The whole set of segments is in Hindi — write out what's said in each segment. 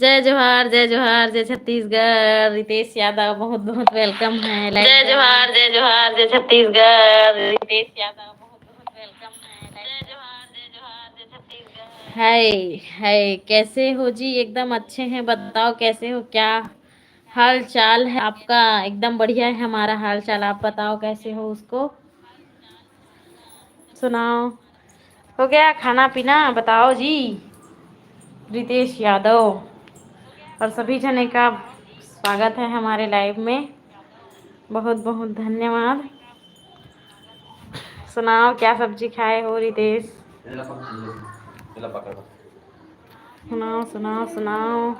जय जोहार जय छत्तीसगढ़। रितेश यादव बहुत बहुत वेलकम है। जय जोहार जय छत्तीसगढ़। रितेश यादव बहुत बहुत वेलकम है। जय जोहार जय छत्तीसगढ़। हाय हाय, कैसे हो जी? एकदम अच्छे हैं। बताओ कैसे हो, क्या हाल चाल है आपका? एकदम बढ़िया है हमारा हाल चाल। आप बताओ कैसे हो, उसको सुनाओ। हो गया खाना पीना? बताओ जी। रितेश यादव और सभी जने का स्वागत है हमारे लाइव में। बहुत बहुत धन्यवाद। सुनाओ क्या सब्जी खाए हो रितेश? सुनाओ सुनाओ सुनाओ।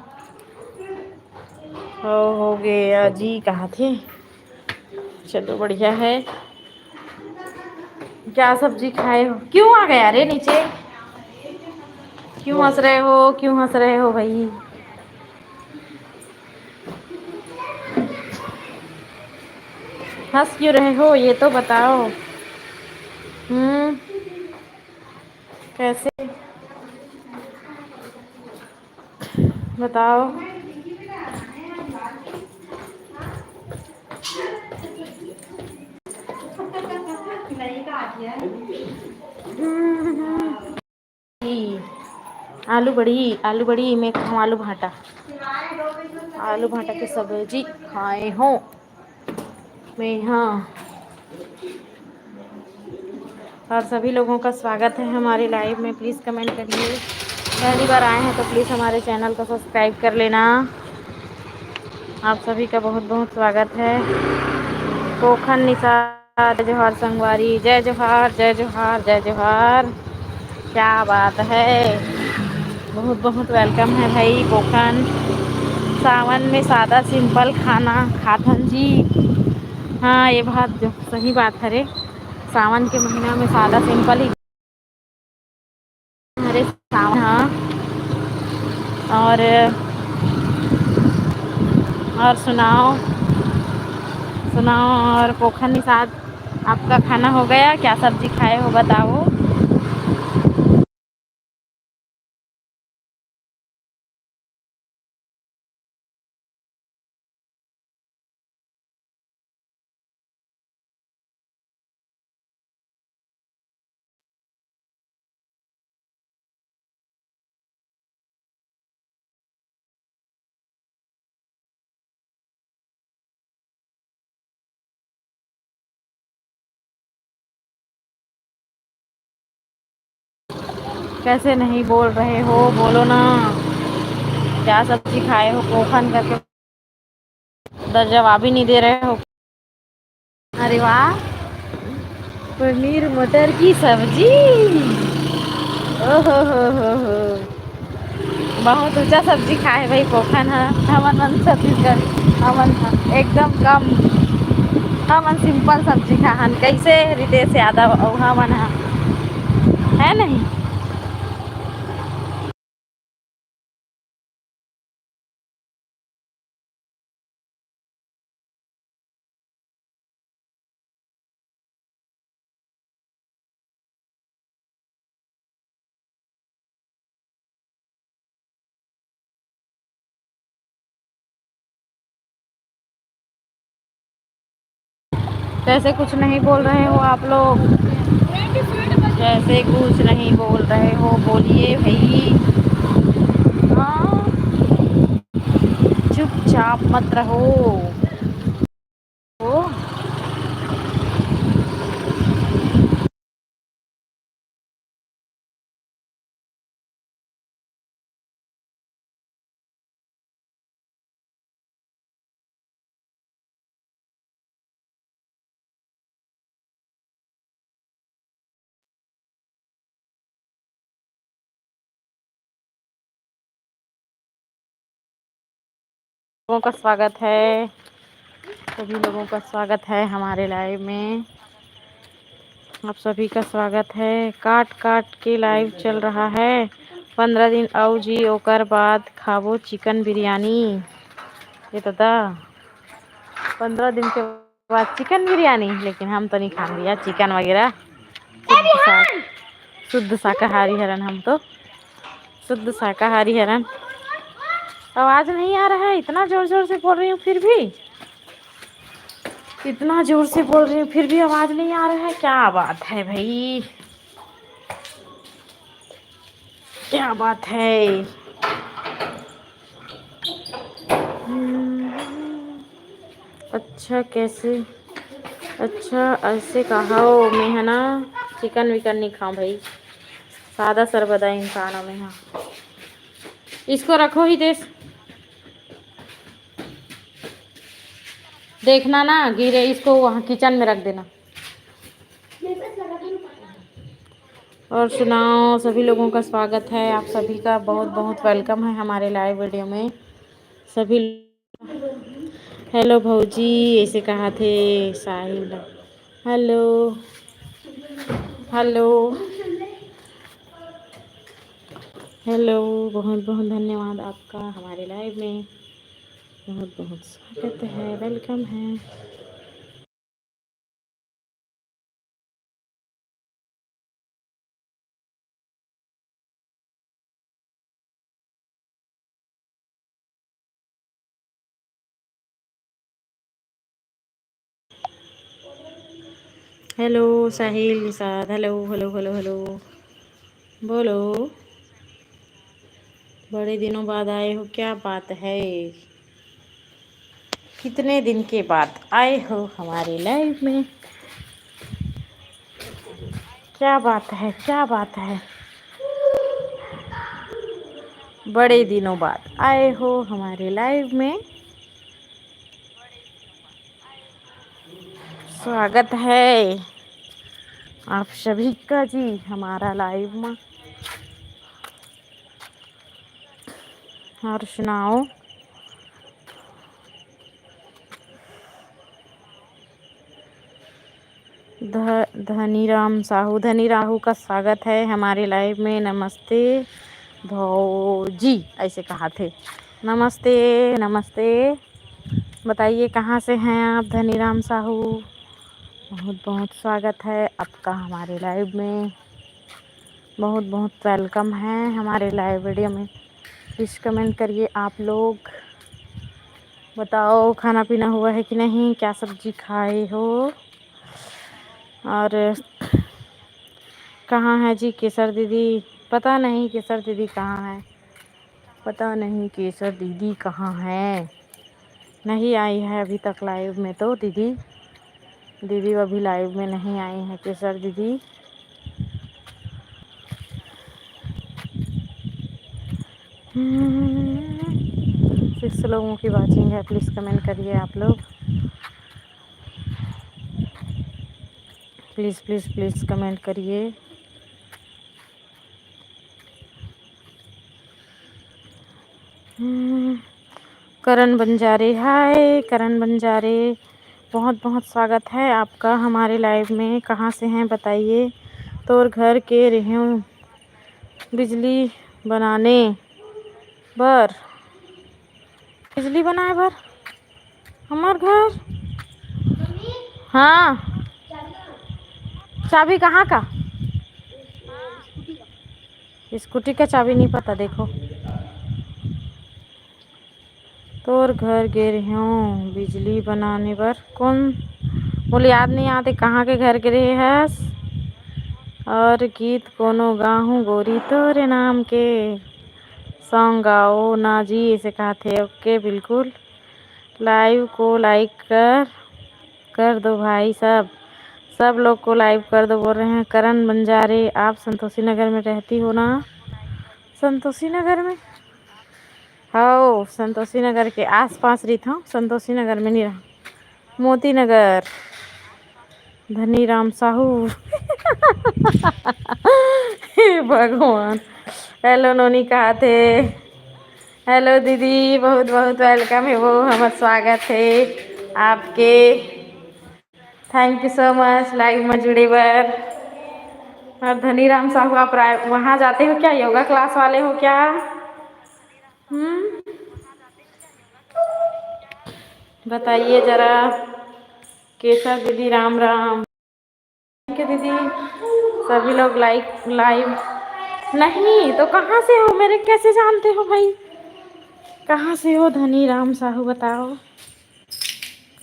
हो गया जी, कहाँ थे? चलो बढ़िया है। क्या सब्जी खाए हो? क्यों आ गया रे नीचे? क्यों हंस रहे हो? क्यों हंस रहे हो भाई? हंस क्यों रहे हो, ये तो बताओ। कैसे बताओ। आलू बड़ी, आलू बड़ी मैं खाऊं? आलू भाटा, आलू भाटा की सब्जी खाए हो मैं? हाँ। और सभी लोगों का स्वागत है हमारे लाइव में। प्लीज़ कमेंट करिए। पहली बार आए हैं तो प्लीज़ हमारे चैनल को सब्सक्राइब कर लेना। आप सभी का बहुत बहुत स्वागत है। पोखन निशा, जय जोहार संगवारी। जय जोहार जय जोहार जय जोहार। क्या बात है, बहुत बहुत वेलकम है भाई पोखन। सावन में सादा सिंपल खाना खाथन जी। हाँ, ये बात जो सही बात है रे। सावन के महीना में सादा सिंपल ही। अरे सावन, हाँ। और सुनाओ सुनाओ। और पोखन निषाद, आपका खाना हो गया? क्या सब्जी खाए हो बताओ। कैसे नहीं बोल रहे हो, बोलो ना। क्या सब्जी खाए हो पोखन करके उधर जवाब ही नहीं दे रहे हो। अरे वाह, पनीर मटर की सब्जी। ओहो हो। बहुत ऊंचा सब्जी खाए भाई पोखन है। हमन मन छत्तीसगढ़, हमन एकदम कम। हमन सिंपल सब्जी खाहन कैसे रितेश यादव और हमन है नहीं। कैसे कुछ नहीं बोल रहे हो आप लोग? जैसे कुछ नहीं बोल रहे हो, बोलिए भाई। हाँ, चुपचाप मत रहो। ओ, लोगों का स्वागत है। सभी लोगों का स्वागत है हमारे लाइव में। आप सभी का स्वागत है। काट काट के लाइव चल रहा है। 15 दिन आओ जी, ओकर बाद खाबो चिकन बिरयानी। ये तो 15 दिन के बाद चिकन बिरयानी, लेकिन हम तो नहीं खा लिया चिकन वगैरह। शुद्ध शाकाहारी हरन हम तो, शुद्ध शाकाहारी हरन। आवाज नहीं आ रहा है? इतना जोर जोर से बोल रही हूँ फिर भी, इतना जोर से बोल रही हूँ फिर भी आवाज नहीं आ रहा है। क्या बात है भाई, क्या बात है। अच्छा कैसे, अच्छा ऐसे कहा हो। मैं है ना चिकन विकन नहीं खाऊं भाई, सादा सरबदा इंसानों में। हाँ इसको रखो ही देश, देखना ना गिरे, इसको वहाँ किचन में रख देना। और सुनाओ, सभी लोगों का स्वागत है, आप सभी का बहुत बहुत वेलकम है हमारे लाइव वीडियो में। सभी हेलो भौजी ऐसे कहा थे साहिल। हेलो हेलो हेलो, बहुत बहुत धन्यवाद आपका हमारे लाइव में, बहुत बहुत स्वागत है, वेलकम है। Hello Sahil Nishad, hello hello hello hello, बोलो। बड़े दिनों बाद आए हो, क्या बात है? कितने दिन के बाद आए हो हमारे लाइव में? क्या बात है, क्या बात है, बड़े दिनों बाद आए हो हमारे लाइव में, स्वागत है आप सभी का जी हमारा लाइव में। और सुनाओ। धनीराम साहू, धनी राहू का स्वागत है हमारे लाइव में। नमस्ते भौजी ऐसे कहा थे। नमस्ते नमस्ते, बताइए कहाँ से हैं आप धनीराम साहू? बहुत बहुत स्वागत है आपका हमारे लाइव में, बहुत बहुत वेलकम है हमारे लाइव वीडियो में। प्लीज़ कमेंट करिए आप लोग, बताओ खाना पीना हुआ है कि नहीं, क्या सब्जी खाए हो? और कहाँ है जी केसर दीदी? पता नहीं केसर दीदी कहाँ है, पता नहीं केसर दीदी कहाँ है, नहीं आई है अभी तक लाइव में तो दीदी, दीदी अभी लाइव में नहीं आई है केसर दीदी। 6 लोगों की वाचिंग है, प्लीज़ कमेंट करिए आप लोग, प्लीज़ प्लीज़ प्लीज़ कमेंट करिए। करण बंजारे, हाय करण बंजारे, बहुत बहुत स्वागत है आपका हमारे लाइव में। कहाँ से हैं बताइए? तो और घर के रहे हूँ बिजली बनाने बर, बिजली बनाए बर हमार घर। हाँ चाबी कहाँ का? स्कूटी का चाबी नहीं पता, देखो। तोर घर गे रही हूँ बिजली बनाने पर, कौन बोले याद नहीं आते कहाँ के घर गे रहे हस? और गीत कोनो गाहूँ गोरी तोरे नाम के, सॉन्ग गाओ ना जी ऐसे कहा थे। ओके बिल्कुल, लाइव को लाइक कर दो भाई, सब सब लोग को लाइव कर दो। बोल रहे हैं करण बंजारे, आप संतोषी नगर में रहती हो ना? संतोषी नगर में हो, संतोषी नगर के आसपास रही था, संतोषी नगर में नहीं रहा, मोती नगर। धनीराम साहू हे भगवान। हेलो नोनी कहा थे? हेलो दीदी, बहुत बहुत वेलकम है, वो हमारा स्वागत है आपके। Thank you so much live में जुड़े बर। और धनीराम साहू आप वहाँ जाते हो क्या, योगा क्लास वाले हो क्या? बताइए ज़रा। केसर दीदी राम राम, ठीक है दीदी। सभी लोग लाइव नहीं तो कहाँ से हो, मेरे कैसे जानते हो भाई? कहाँ से हो धनी राम साहू बताओ,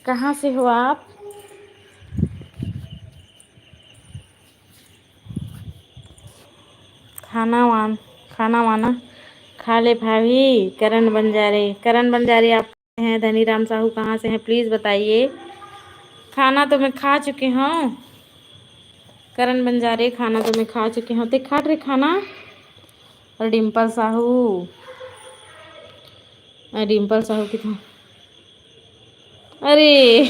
कहाँ से हो आप? खाना वाना खा ले भाभी। करण बंजारे आप हैं, धनी राम साहू कहाँ से हैं प्लीज़ बताइए। खाना तो मैं खा चुकी हूँ। करण बंजारे खाना तो मैं खा चुकी हूँ। ते खा रहे खाना। और डिम्पल साहू, डिम्पल साहू की था। अरे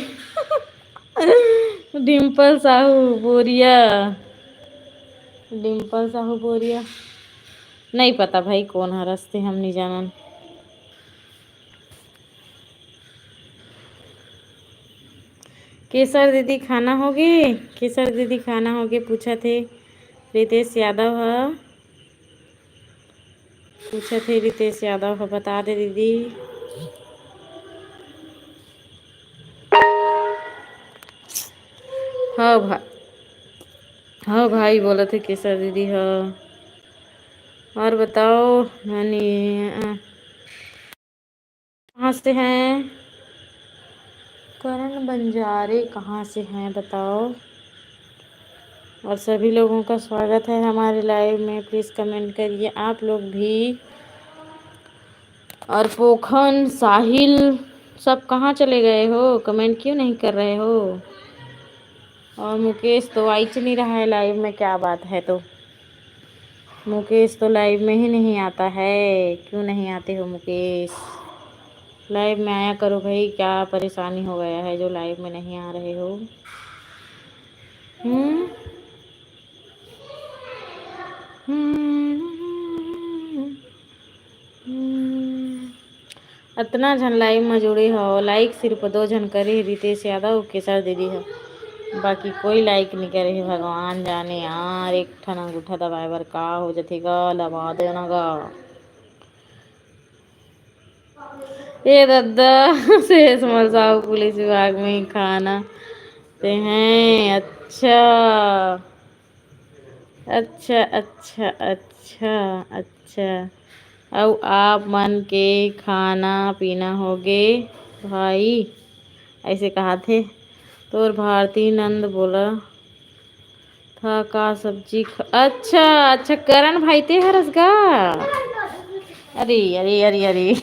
डिम्पल साहू बोरिया, डिम्पल साहू बोरिया नहीं पता भाई कौन है, रस्ते हम नहीं जानन। केसर दीदी खाना होगे, केसर दीदी खाना होगे पूछा थे। रितेश यादव है, पूछा थे रितेश यादव है, बता दे दीदी। हाँ भाई, हाँ भाई बोला थे केसर दीदी है। और बताओ नानी कहाँ से हैं? करण बंजारे कहाँ से हैं बताओ। और सभी लोगों का स्वागत है हमारे लाइव में, प्लीज़ कमेंट करिए आप लोग भी। और पोखन साहिल सब कहाँ चले गए हो, कमेंट क्यों नहीं कर रहे हो? और मुकेश तो आ ही नहीं रहा है लाइव में, क्या बात है? तो मुकेश तो लाइव में ही नहीं आता है, क्यों नहीं आते हो मुकेश? लाइव में आया करो भाई, क्या परेशानी हो गया है जो लाइव में नहीं आ रहे हो? हम्म इतना झन लाइव में जुड़े हो, लाइक सिर्फ 2 जन करे, रितेश यादव केसर दीदी है, बाकी कोई लाइक नहीं करे। भगवान जाने यार, एक ठन अंगूठा दबाए बर का हो जथे गा, दबा देना गा। ये दादा शेष मरसाओ पुलिस विभाग में ही खाना ते हैं। अच्छा अच्छा अच्छा अच्छा अच्छा। अब आप मन के खाना पीना होगे भाई, ऐसे कहा थे। तो भारती नंद बोला था का सब्जी अच्छा अच्छा करण भाई ते हरस गा। अरे अरे अरे अरे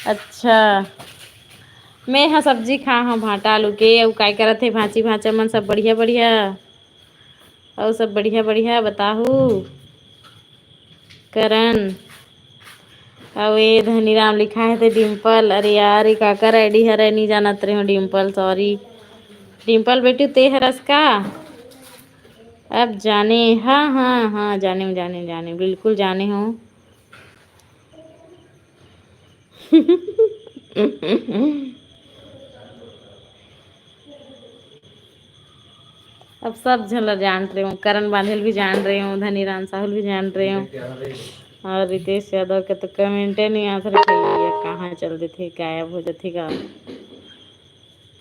अच्छा मैं हाँ सब्जी खा हाँ भाटा आलू के। अउ काय करत थे भांची भाचा मन सब बढ़िया बढ़िया, और सब बढ़िया बढ़िया बताहू करण। और ये धनीराम लिखा है थे डिम्पल, अरे यार ये काकर आईडी हरे नहीं जानत रहे हो डिम्पल, सॉरी डिम्पल बेटी ते हरस का। अब जाने, हाँ हाँ हाँ जाने जाने जाने बिल्कुल जाने हो। अब सब झलर जान रहे हो, करण बांधल भी जान रहे हो, धनीराम साहुल भी जान रहे हो। और रितेश यादव के तो कमेंटे नहीं आता भैया, कहाँ चल देते गायब हो जाते गा,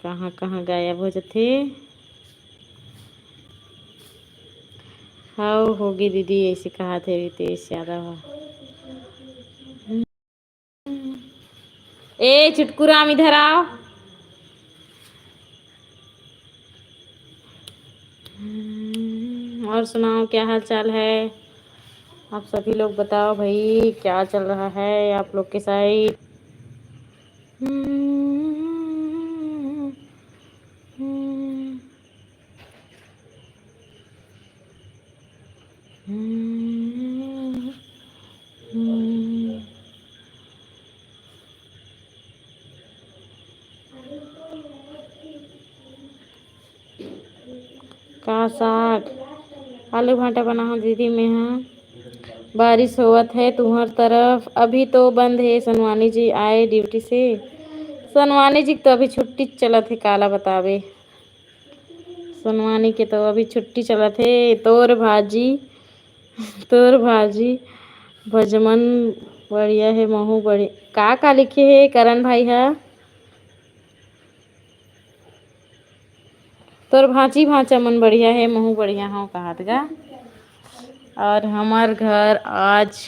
कहाँ कहाँ गायब हो जाते। हाँ होगी दीदी ऐसे कहा थे रितेश यादव। ए चुटकुराम इधर आओ। और सुनाओ क्या हाल चाल है? आप सभी लोग बताओ भाई क्या चल रहा है आप लोग के साइड? का साग आलू भाटा बना हो दीदी में। हाँ बारिश होवत है तुम्हार तरफ? अभी तो बंद है, सनवानी जी आए ड्यूटी से। सनवानी जी तो अभी छुट्टी चलत है, काला बतावे सनवानी के तो अभी छुट्टी चलत है। तोर भाजी भजमन बढ़िया है, महू बढ़िया का लिखे है करण भाई है। तोर भांची भांचा मन बढ़िया है, महू बढ़िया हो कहत गा। और हमार घर आज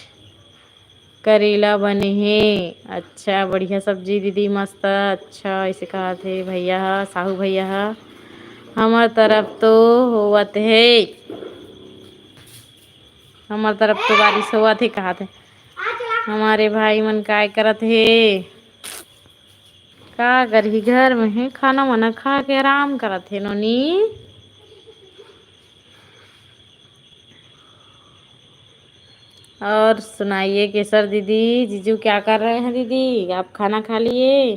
करेला बने हैं। अच्छा बढ़िया सब्जी दीदी मस्त। अच्छा ऐसे कहा थे भैया साहू भैया हमार तरफ तो होवत है। हमार तरफ तो बारिश हुआ थे कहा थे हमारे भाई मन काय करत है। का करही घर में है खाना वाना खा के आराम करत है नोनी। और सुनाइए केसर दीदी जीजू क्या कर रहे हैं दीदी आप खाना खा लिए।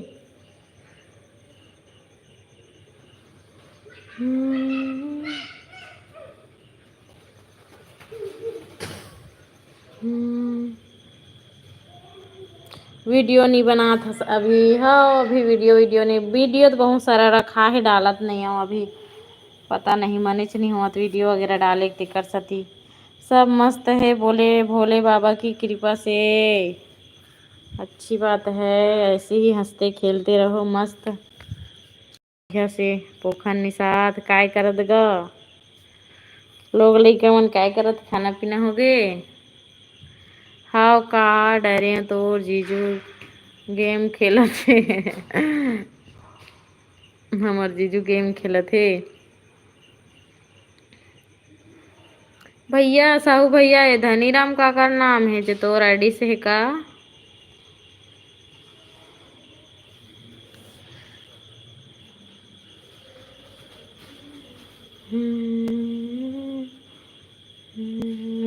हम्म, हम्म। वीडियो नहीं बना था अभी। हाँ अभी वीडियो नहीं वीडियो तो बहुत सारा रखा है डालत नहीं हूँ अभी। पता नहीं मनीच नहीं हुआ तो वीडियो वगैरह डाले के कर सती। सब मस्त है बोले भोले बाबा की कृपा से। अच्छी बात है ऐसे ही हंसते खेलते रहो मस्त बढ़िया से। पोखर निषाद काय करत ग लोग लइका मन काय करत खाना पीना हो गे। हाव का डरे तो जीजू गेम खेलत हे हमर जीजू गेम खेलत हे। भैया साहू भैया ये धनीराम काकर नाम है जो तोर आईडी से है का।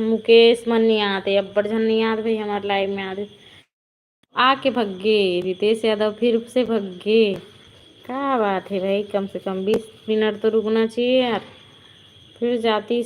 मुकेश मन नहीं आते अब्बड़ झन नहीं आते भाई हमारे लाइव में आते आके भग्गे रितेश यादव फिर से भग्गे। क्या बात है भाई कम से कम 20 मिनट तो रुकना चाहिए यार फिर जाती।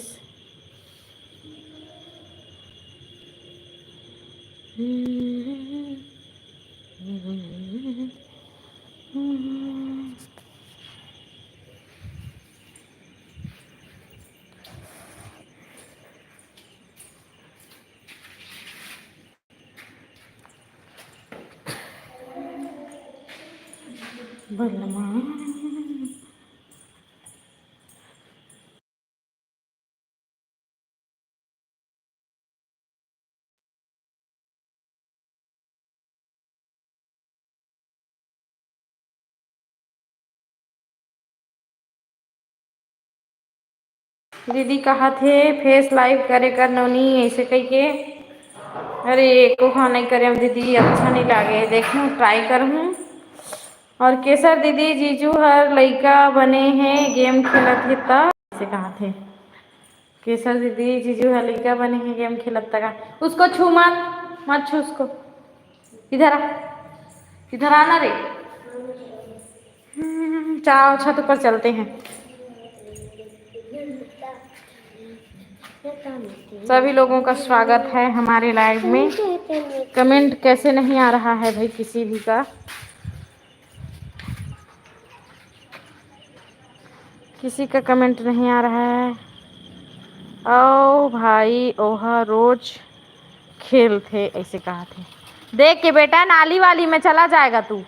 बलमा दीदी कहा थे फेस लाइव करे कर नोनी ऐसे कही के। अरे एको हाँ नहीं करे दीदी अच्छा नहीं लागे देखूँ ट्राई करूँ। और केसर दीदी जीजू हर लइका बने हैं गेम खेलत हे ता ऐसे कहा थे। केसर दीदी जीजू हर लइका बने हैं गेम खेलत तक उसको छू मत मत छू उसको। इधर आ इधर आना रे। चाओ छत पर चलते हैं। सभी लोगों का स्वागत है हमारे लाइव में। कमेंट कैसे नहीं आ रहा है भाई किसी भी का। किसी का कमेंट नहीं आ रहा है। ओ भाई ओहा रोज खेल थे ऐसे कहा थे। देख के बेटा नाली वाली में चला जाएगा तू।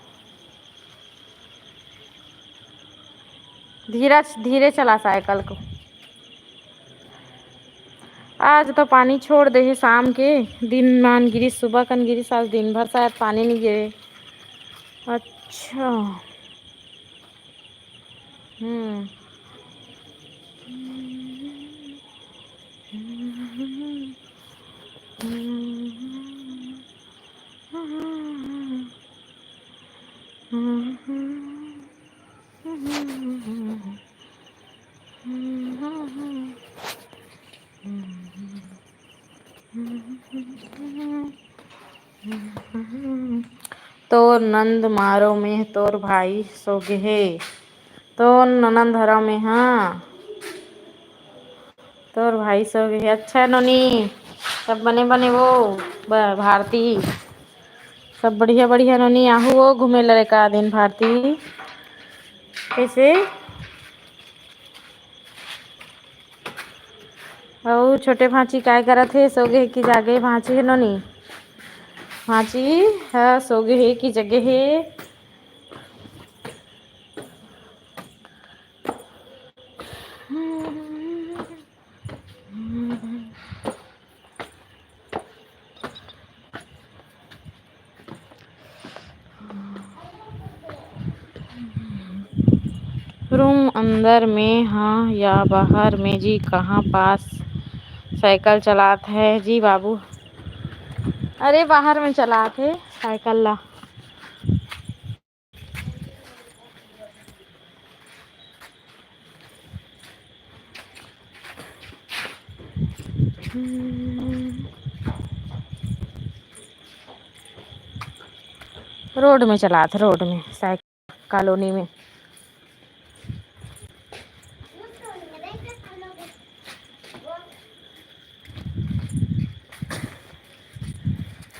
धीरे धीरे चला साइकिल को। आज तो पानी छोड़ दे है शाम के दिन मान गिरी सुबह कन गिरी आज दिन भर शायद पानी नहीं गिरे। अच्छा हम्म तोर नंद मारो में तोर भाई सोगे है। तो ननंद हरा में हाँ तोर भाई सोगे है। अच्छा नोनी सब बने बने वो भारती सब बढ़िया बढ़िया नोनी आहू वो घूमे लड़े का दिन भारती कैसे। और छोटे भांची काय करत है सोगे की जागे भांची है नोनी। भांची है सोगे है की जगह है। अंदर में हाँ या बाहर में जी? कहाँ पास साइकिल चलात है जी बाबू? अरे बाहर में चलात है साइकिल ला। रोड में चलात, रोड में साइकिल कॉलोनी में।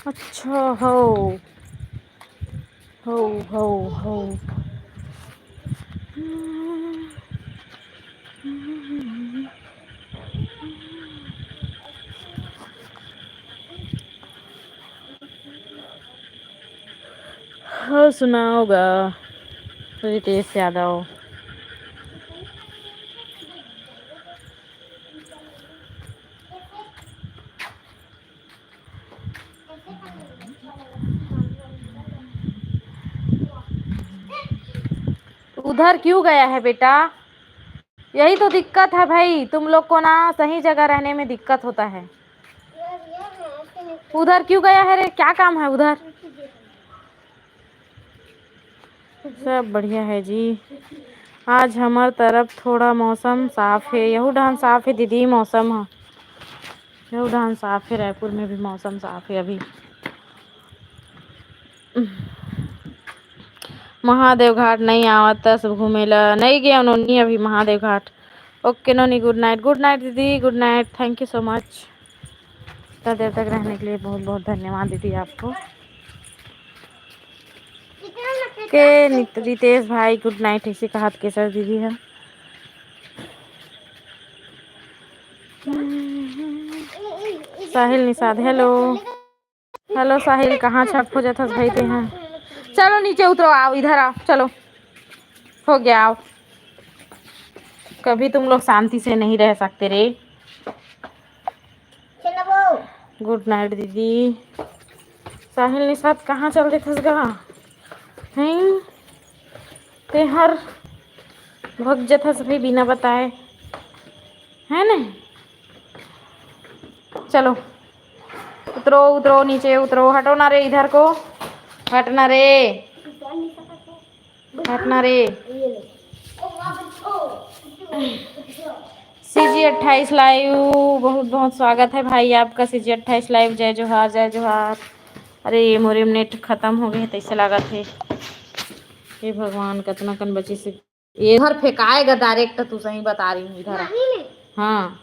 अच्छा हो हो। हाँ सुनाओगा रितेश यादव। उधर क्यों गया है बेटा? यही तो दिक्कत है भाई, तुम लोग को ना सही जगह रहने में दिक्कत होता है। उधर क्यों गया है रे? क्या काम है उधर? सब बढ़िया है जी। आज हमार तरफ थोड़ा मौसम साफ है। यहू ढान साफ है दीदी मौसम है। यहू ढान साफ है, रायपुर में भी मौसम साफ है अभी। महादेव घाट नहीं आवत सब घूमेला, नहीं गया नोनी अभी महादेव घाट। ओके नोनी, गुड नाइट। गुड नाइट दीदी, good night. Thank you so much. इतना देर तक रहने के लिए बहुत बहुत धन्यवाद दीदी आपको। के रितेश भाई गुड नाइट इसी का हाथ के सर दीदी है। साहिल निषाद हेलो। हेलो साहिल, कहाँ छप हो जाता भाई ते हैं? चलो नीचे उतरो, आओ इधर आओ, चलो हो गया आओ। कभी तुम लोग शांति से नहीं रह सकते रे। गुड नाइट दीदी। साहिल निषाद कहाँ चल रहे थे गा? हैं ते हर भग जथा सभी बिना बताए है ना। चलो उतरो उतरो, नीचे उतरो, हटो ना रे इधर को, हटना रे, हटना रे। CG 28 लाइव बहुत बहुत स्वागत है भाई आपका। CG 28 लाइव, जय जोहार जय जोहार। अरे ये मोरे नेट खत्म हो गए तैसे लगा थे। हे भगवान कितना कन बची से इधर फेंकाएगा डायरेक्ट, तू सही बता रही हूँ इधर। हाँ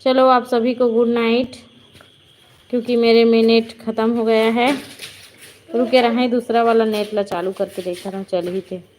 चलो आप सभी को गुड नाइट, क्योंकि मेरे में नेट ख़त्म हो गया है। रुके रहे दूसरा वाला नेट ला चालू करके देखा रहा हूँ, चल ही थे।